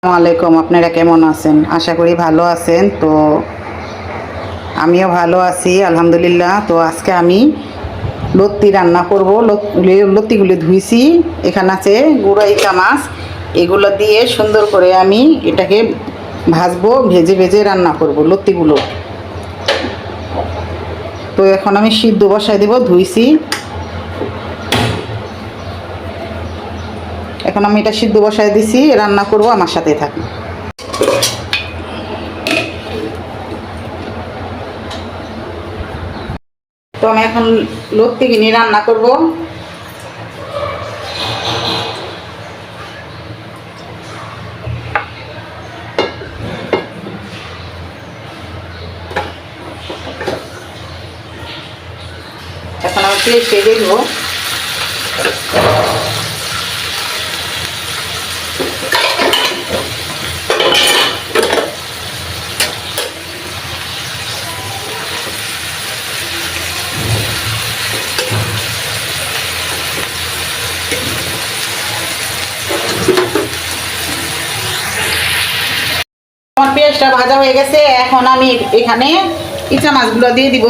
আসসালামু আলাইকুম। আপনারা কেমন আছেন? আশা করি ভালো আছেন। তো আমিও ভালো আছি আলহামদুলিল্লাহ। তো আজকে আমি লত্তি রান্না করব। লত্তিগুলি ধুইছি। এখানে আছে গুঁড়াইকা মাছ, এগুলো দিয়ে সুন্দর করে আমি এটাকে ভাজবো, ভেজে ভেজে রান্না করব লত্তিগুলো। তো এখন আমি সিদ্ধ বসাই দেব। ধুইছি, এখন আমি এটা সিদ্ধ বসাই দিছি, রান্না করব, আমার সাথে থাকুন। তো আমি এখন লত্তি কিনে রান্না করব। এখন আমি পেস্টে দেবো। আমার পেঁয়াজটা ভাজা হয়ে গেছে। এখন আমি এখানে ইচা মাছগুলো দিয়ে দিব।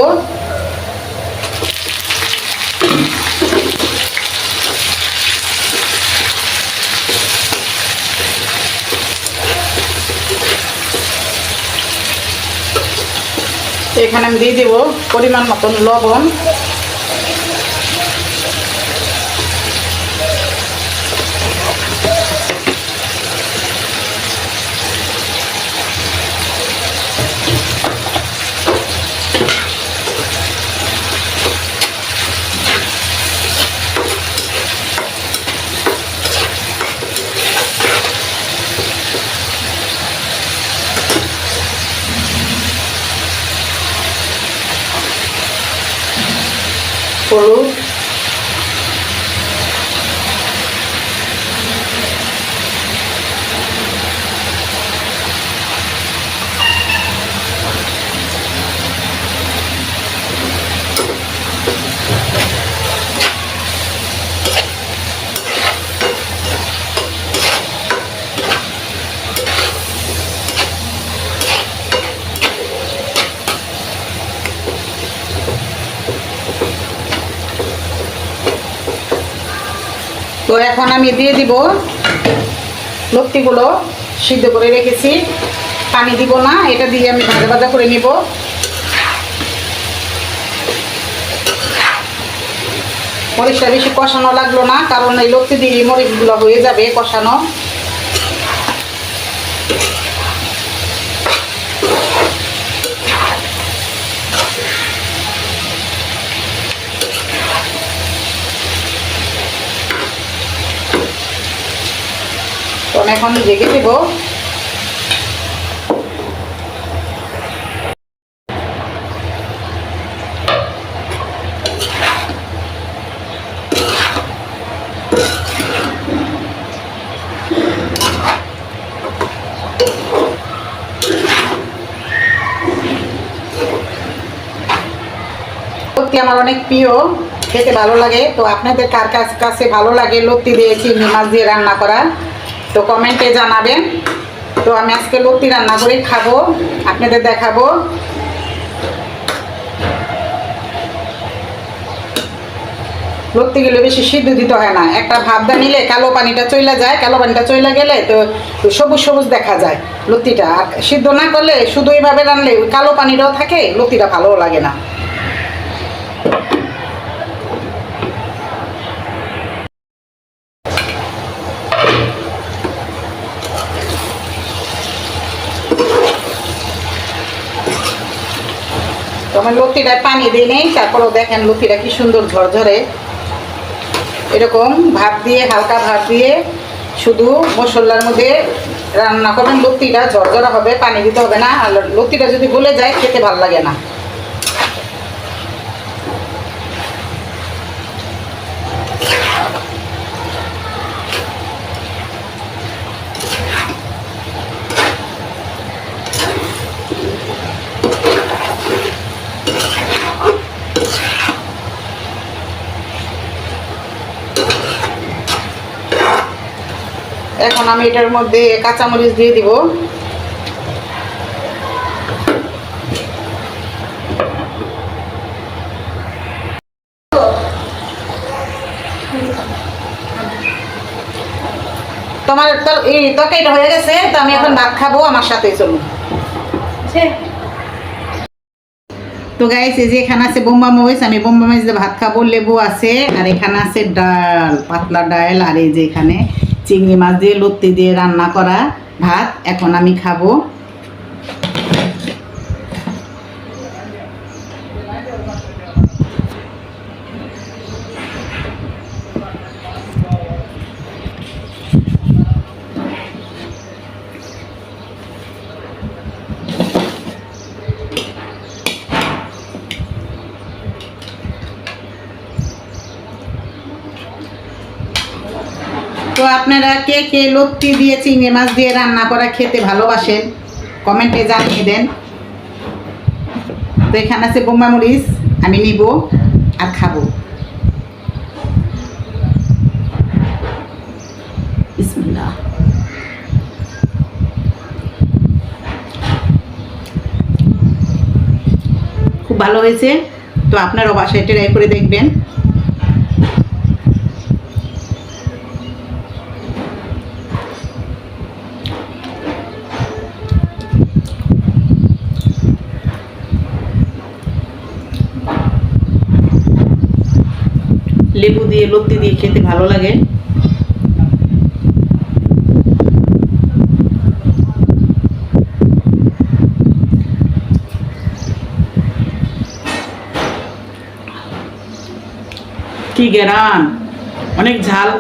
এখানে আমি দিয়ে দিব পরিমাণ মতন লবণ। হলুদ, তো এখন আমি দিয়ে দিব লত্তিগুলো সিদ্ধ করে রেখেছি। পানি দিব না, এটা দিয়ে আমি ভাজা ভাজা করে নিব। মরিচটা বেশি কষানো লাগলো না, কারণ এই লত্তি দিয়ে মরিচগুলো হয়ে যাবে কষানো। তো আমি এখন ঢেকে দেব। লত্তি আমার অনেক প্রিয়, খেতে ভালো লাগে। তো আপনাদের কার কাছে ভালো লাগে লত্তি দিয়ে চিংড়ি মাছ দিয়ে রান্না করা, তো কমেন্টে জানাবেন। তো আমি আজকে লত্তি রান্না করে খাবো, আপনাদের দেখাবো। লত্তিগুলো বেশি সিদ্ধ দিতে হয় না, একটা ভাবদা নিলে কালো পানিটা চইলা যায়। কালো পানিটা চইলা গেলে তো সবুজ সবুজ দেখা যায় লত্তিটা। আর সিদ্ধ না করলে শুধু এইভাবে রানলে ওই কালো পানিটাও থাকে, লত্তিটা ভালোও লাগে না। তো আমার লত্তিটায় পানি দিয়ে নেই, তারপরেও দেখেন লত্তিটা কি সুন্দর ঝরঝরে। এরকম ভাত দিয়ে, হালকা ভাত দিয়ে শুধু মশলার মধ্যে রান্না করবেন, লত্তিটা ঝরঝরা হবে, পানি দিতে হবে না। আর লত্তিটা যদি গলে যায় খেতে ভালো লাগে না। এখন আমি এটার মধ্যে কাঁচামরিচ দিয়ে দিব। তোমার এই তরকারিটা হয়ে গেছে, তো আমি এখন ভাত খাবো, আমার সাথে চলো। তো গাইস, এই যে এখানে আছে বোম্বা মরিচ, আমি বোম্বা মরিচ দিয়ে ভাত খাবো, লেবু আছে, আর এখানে আছে ডাল, পাতলা ডাল, আর এই যে এখানে চিংড়ি মাছ দিয়ে লতি দিয়ে রান্না করা ভাত। এখন আমি খাবো। তো আপনারা কে কে লতি দিয়ে চিংড়ি মাছ দিয়ে রান্না করা খেতে ভালোবাসেন কমেন্টে জানিয়ে দেন। তো এখানে আছে বোম্বা মরিচ, আমি নিব আর খাবো। বিসমিল্লাহ। খুব ভালো হয়েছে, তো আপনারাও বাসায় ট্রাই করে দেখবেন। লেবু দিয়ে লতি দিয়ে খেতে ভালো লাগে। কি গেরান, অনেক ঝাল।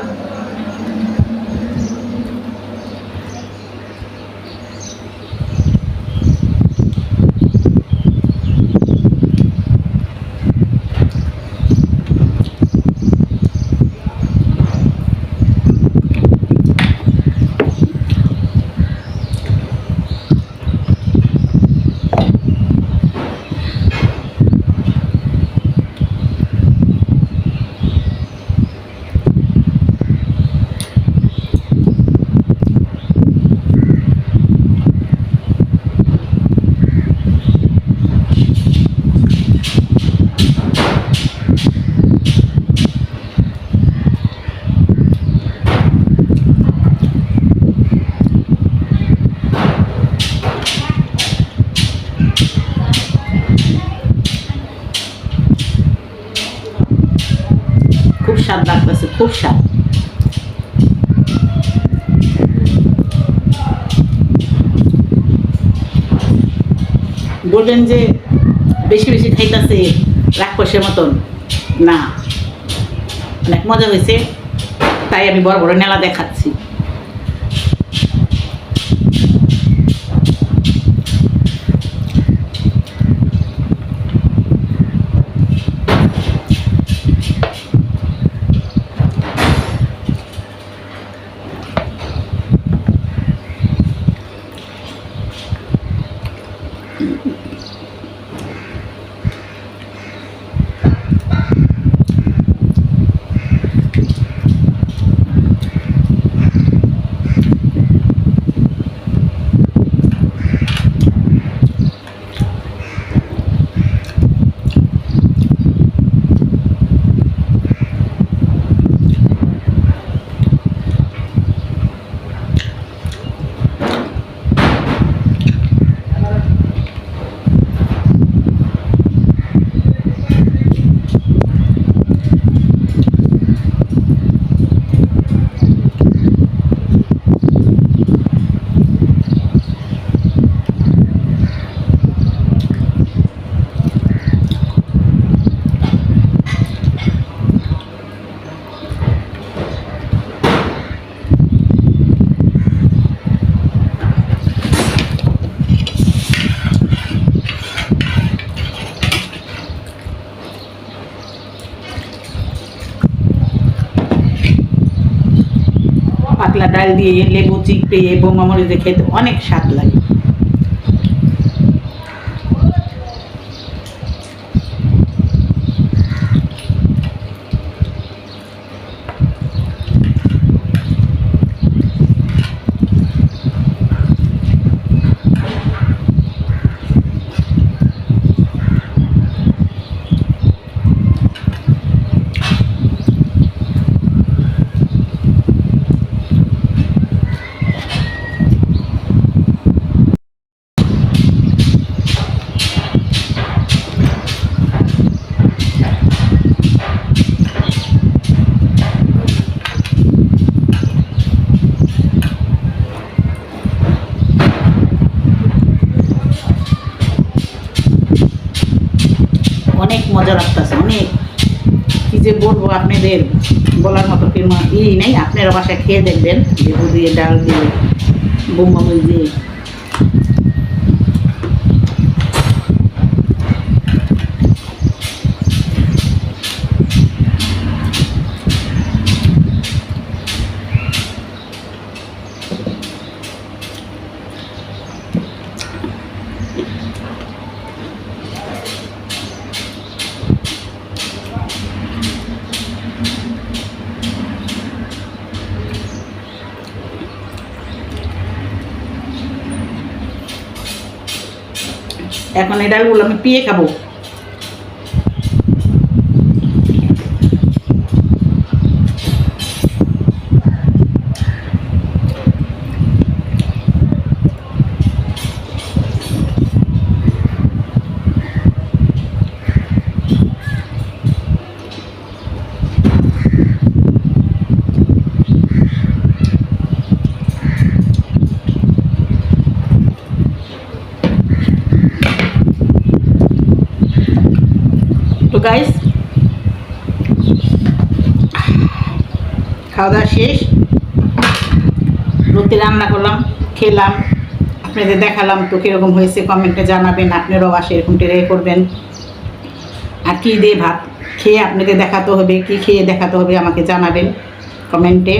খুব স্বাদ লাগতেছে, খুব স্বাদ। বলবেন যে বেশি বেশি খাইতেছে রাক্ষসের মতন, না, অনেক মজা হয়েছে, তাই আমি বড় বড় নেলা দেখাচ্ছি। পাতলা ডাল দিয়ে লেবু চিপড়ে বোম্বা মরিচ দিয়ে খেতে অনেক স্বাদ লাগে। মজা লাগতেছে অনেক। কি যে বলবো আপনাদের, বলার মতো কোনো নেই। আপনারা বাসায় খেয়ে দেখবেন, লেবু দিয়ে, ডাল দিয়ে, বোম্বা মরিচ দিয়ে। এখন এই ডালগুলো আমি পিয়ে খাবো। তো গাইস, খাওয়া দাওয়া শেষ, রুটি রান্না করলাম, খেলাম, আপনাদের দেখালাম। তো কীরকম হয়েছে কমেন্টে জানাবেন। আপনারাও বাসে এরকম ট্রাই করবেন। আর কী দিয়ে ভাত খেয়ে আপনাদের দেখাতে হবে, কি খেয়ে দেখাতে হবে আমাকে জানাবেন কমেন্টে।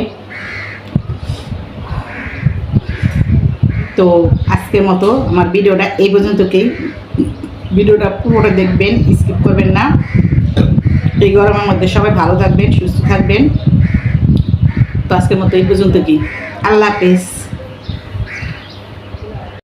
তো আজকের মতো আমার ভিডিওটা এই পর্যন্তকেই। ভিডিওটা পুরোটা দেখবেন, স্কিপ করবেন না। এই গরমের মধ্যে সবাই ভালো থাকবেন, সুস্থ থাকবেন। তো আজকের মতো এই পর্যন্ত কি, আল্লাহ হাফেজ।